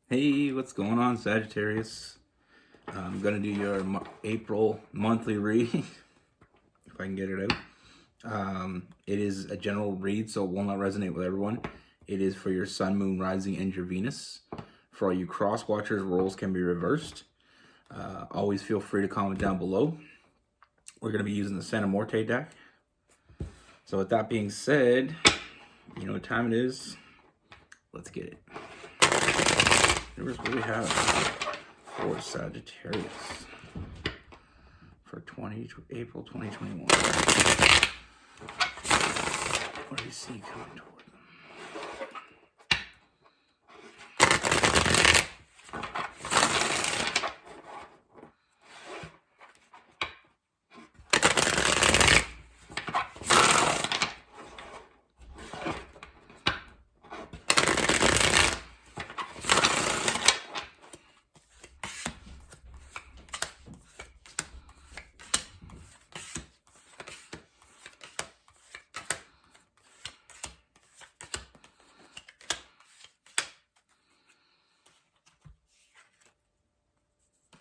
Hey, what's going on, Sagittarius? I'm gonna do your April monthly read, if I can get it out. It is a general read, so it will not resonate with everyone. It is for your Sun, Moon, Rising, and your Venus. For all you cross watchers, roles can be reversed. Always feel free to comment down below. We're gonna be using the Santa Morte deck. So with that being said, you know what time it is. Let's get it. Here's what we have for Sagittarius for April 2021. What do you see coming toward them?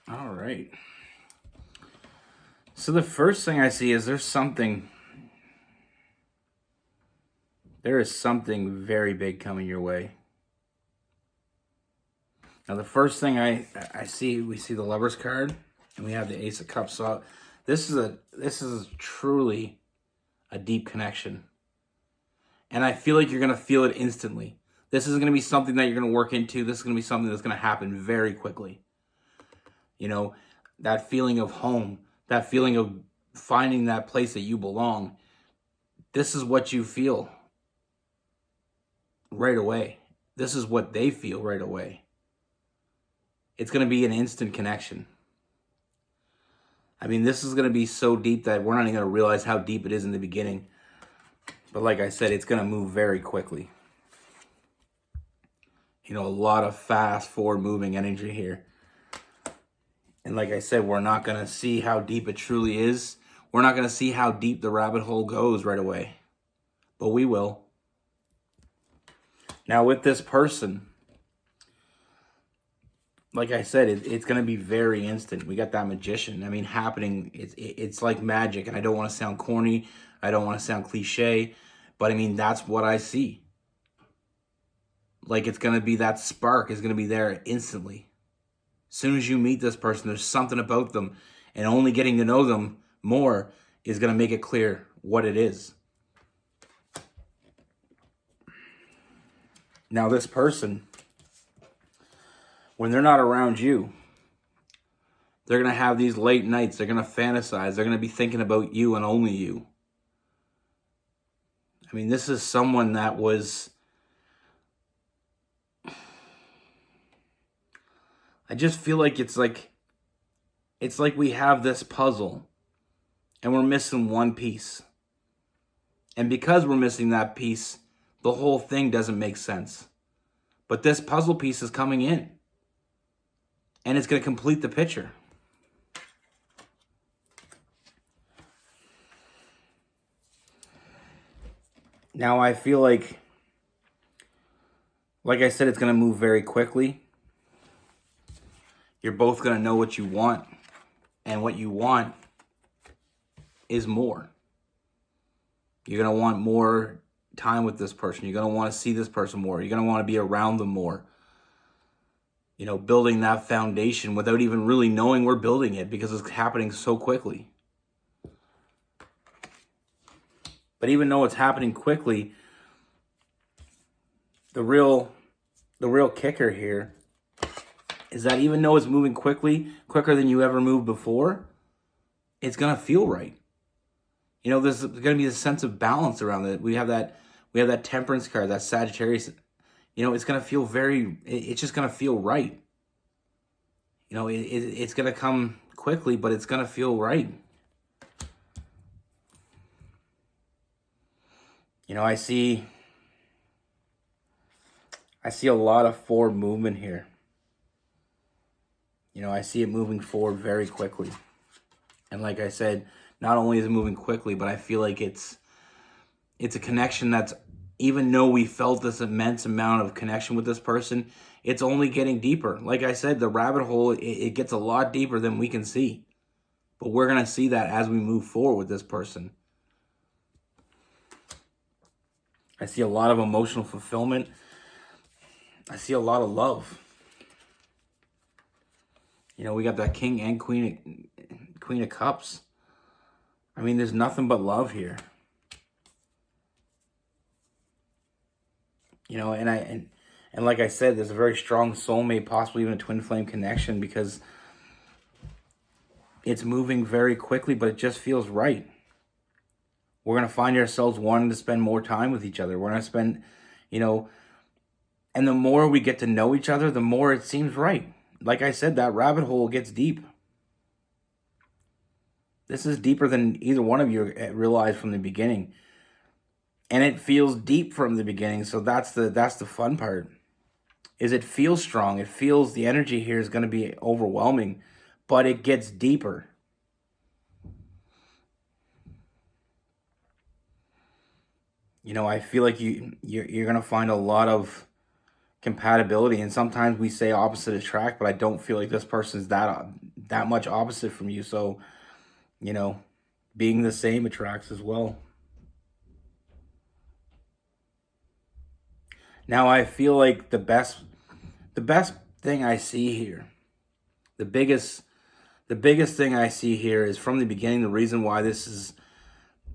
All right. So the first thing I see is there is something very big coming your way. Now the first thing I see, we see the Lover's card and we have the Ace of Cups. So this is truly a deep connection. And I feel like you're going to feel it instantly. This is going to be something that you're going to work into. This is going to be something that's going to happen very quickly. You know, that feeling of home, that feeling of finding that place that you belong. This is what you feel right away. This is what they feel right away. It's going to be an instant connection. I mean, this is going to be so deep that we're not even going to realize how deep it is in the beginning. But like I said, it's going to move very quickly. You know, a lot of fast forward moving energy here. And like I said, we're not going to see how deep it truly is. We're not going to see how deep the rabbit hole goes right away. But we will. Now with this person, like I said, it's going to be very instant. We got that Magician. I mean, happening. It's like magic. And I don't want to sound corny. I don't want to sound cliche. But I mean, that's what I see. Like it's going to be that spark is going to be there instantly. As soon as you meet this person, there's something about them. And only getting to know them more is going to make it clear what it is. Now this person, when they're not around you, they're going to have these late nights. They're going to fantasize. They're going to be thinking about you and only you. I mean, this is someone that was... I just feel like it's like we have this puzzle and we're missing one piece. And because we're missing that piece, the whole thing doesn't make sense. But this puzzle piece is coming in. And it's going to complete the picture. Now I feel like I said, it's going to move very quickly. You're both going to know what you want. And what you want is more. You're going to want more time with this person. You're going to want to see this person more. You're going to want to be around them more. You know, building that foundation without even really knowing we're building it because it's happening so quickly. But even though it's happening quickly, the real kicker here is that even though it's moving quickly, quicker than you ever moved before, it's going to feel right. You know, there's going to be a sense of balance around it. We have that Temperance card, that Sagittarius. You know, it's going to feel it's just going to feel right. You know, it's going to come quickly, but it's going to feel right. You know, I see a lot of forward movement here. You know, I see it moving forward very quickly. And like I said, not only is it moving quickly, but I feel like it's a connection that's, even though we felt this immense amount of connection with this person, it's only getting deeper. Like I said, the rabbit hole, it gets a lot deeper than we can see. But we're going to see that as we move forward with this person. I see a lot of emotional fulfillment. I see a lot of love. You know, we got that King and Queen of Cups. I mean, there's nothing but love here. You know, and like I said, there's a very strong soulmate, possibly even a twin flame connection, because it's moving very quickly, but it just feels right. We're going to find ourselves wanting to spend more time with each other. We're going to spend, you know, and the more we get to know each other, the more it seems right. Like I said, that rabbit hole gets deep. This is deeper than either one of you realized from the beginning. And it feels deep from the beginning, so that's the fun part. Is it feels strong. It feels the energy here is going to be overwhelming, but it gets deeper. You know, I feel like you're going to find a lot of compatibility, and sometimes we say opposite attract, but I don't feel like this person's that much opposite from you. So, you know, being the same attracts as well. Now I feel like the best thing I see here, the biggest thing I see here is from the beginning, the reason why this is,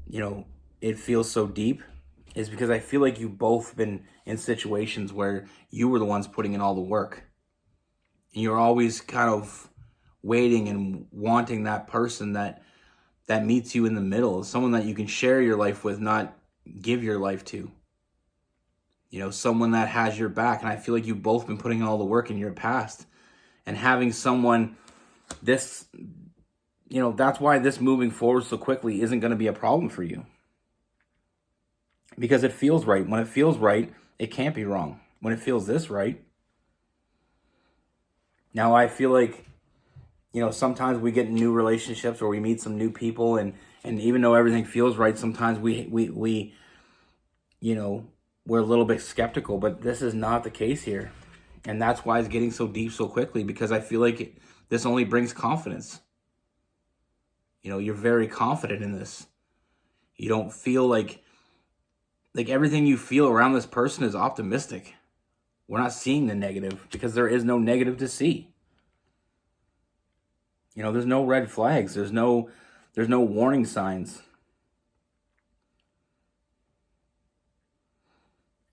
you know, it feels so deep is because I feel like you've both been in situations where you were the ones putting in all the work. And you're always kind of waiting and wanting that person that meets you in the middle, someone that you can share your life with, not give your life to. You know, someone that has your back. And I feel like you've both been putting in all the work in your past. And having someone this, you know, that's why this moving forward so quickly isn't going to be a problem for you. Because it feels right. When it feels right, it can't be wrong. When it feels this right. Now I feel like, you know, sometimes we get in new relationships or we meet some new people, and even though everything feels right, sometimes we you know, we're a little bit skeptical, but this is not the case here. And that's why it's getting so deep so quickly, because I feel like this only brings confidence. You know, you're very confident in this. You don't feel like everything you feel around this person is optimistic. We're not seeing the negative because there is no negative to see. You know, there's no red flags. There's no warning signs.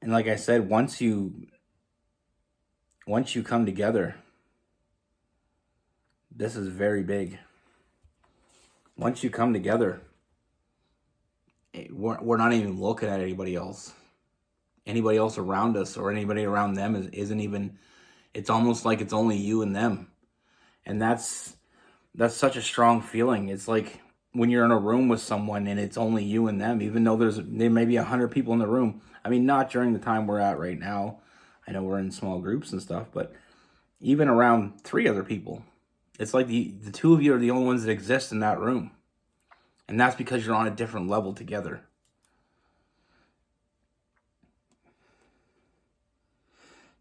And like I said, once you come together, this is very big. Once you come together, we're not even looking at anybody else. Anybody else around us or anybody around them isn't even, it's almost like it's only you and them. And that's such a strong feeling. It's like when you're in a room with someone and it's only you and them, even though there may be 100 people in the room. I mean, not during the time we're at right now. I know we're in small groups and stuff, but even around 3 other people, it's like the 2 of you are the only ones that exist in that room. And that's because you're on a different level together.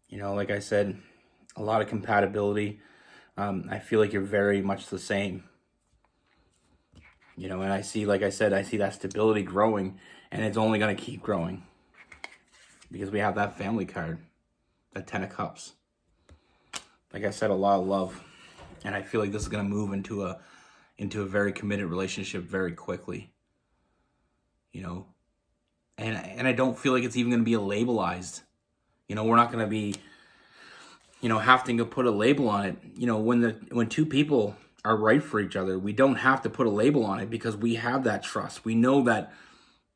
You know, like I said, a lot of compatibility. I feel like you're very much the same. You know, and I see, like I said, I see that stability growing, and it's only going to keep growing. Because we have that family card, that 10 of Cups. Like I said, a lot of love. And I feel like this is going to move into a very committed relationship very quickly. You know, and I don't feel like it's even going to be labelized. You know, we're not going to be, you know, having to put a label on it. You know, when 2 people are right for each other, we don't have to put a label on it because we have that trust. We know that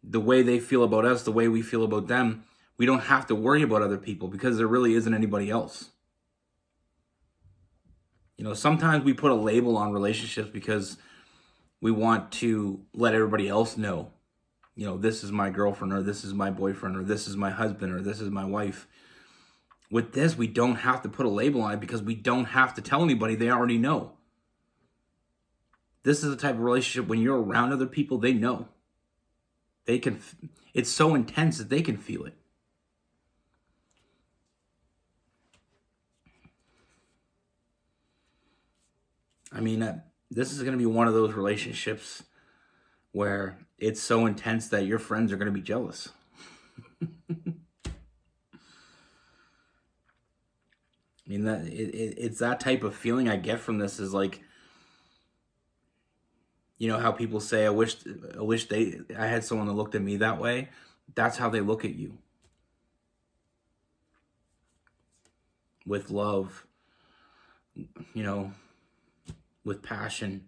the way they feel about us, the way we feel about them, we don't have to worry about other people because there really isn't anybody else. You know, sometimes we put a label on relationships because we want to let everybody else know, you know, this is my girlfriend, or this is my boyfriend, or this is my husband, or this is my wife. With this, we don't have to put a label on it because we don't have to tell anybody. They already know. This is the type of relationship when you're around other people, they know. They can, it's so intense that they can feel it. I mean, this is going to be one of those relationships where it's so intense that your friends are going to be jealous. I mean, it's that type of feeling I get from this is like, you know how people say, I wish I had someone that looked at me that way. That's how they look at you. With love, you know, with passion.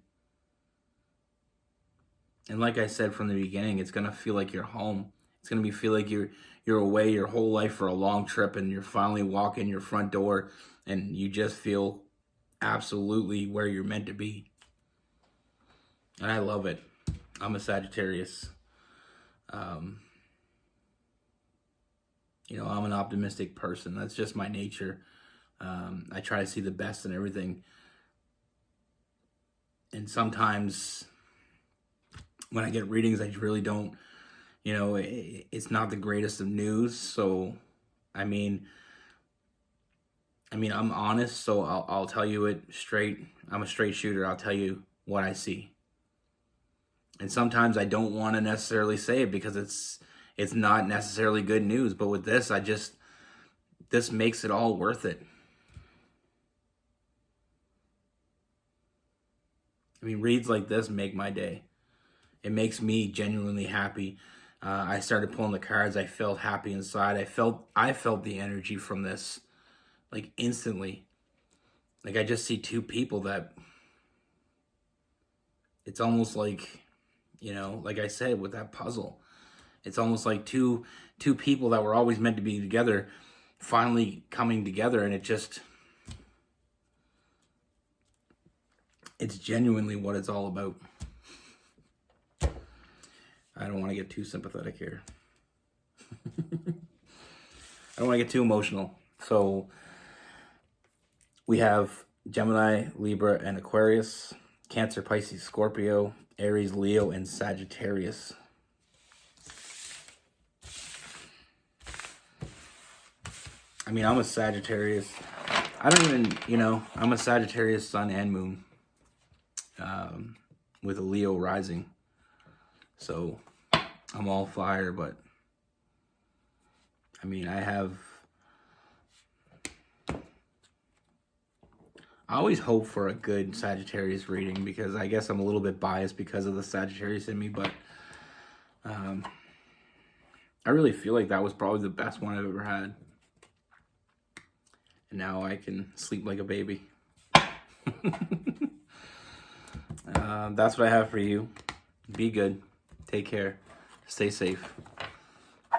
And like I said from the beginning, it's going to feel like you're home. It's going to feel like you're away your whole life for a long trip, and you're finally walking your front door and you just feel absolutely where you're meant to be. And I love it. I'm a Sagittarius. You know, I'm an optimistic person. That's just my nature. I try to see the best in everything. And sometimes when I get readings, I really don't, you know, it's not the greatest of news. So, I mean, I'm honest, so I'll tell you it straight. I'm a straight shooter. I'll tell you what I see. And sometimes I don't want to necessarily say it because it's not necessarily good news. But with this, this makes it all worth it. I mean, reads like this make my day. It makes me genuinely happy. I started pulling the cards. I felt happy inside. I felt the energy from this, like, instantly. Like, I just see two people that, it's almost like, you know, like I said with that puzzle, it's almost like two people that were always meant to be together finally coming together, and it's genuinely what it's all about. I don't want to get too sympathetic here. I don't want to get too emotional. So we have Gemini, Libra, and Aquarius, Cancer, Pisces, Scorpio, Aries, Leo, and Sagittarius. I mean, I'm a Sagittarius. I don't even, you know, I'm a Sagittarius sun and moon, with a Leo rising. So I'm all fire, but I mean, I always hope for a good Sagittarius reading, because I guess I'm a little bit biased because of the Sagittarius in me, but I really feel like that was probably the best one I've ever had. And now I can sleep like a baby. That's what I have for you. Be good. Take care. Stay safe.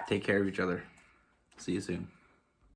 Take care of each other. See you soon.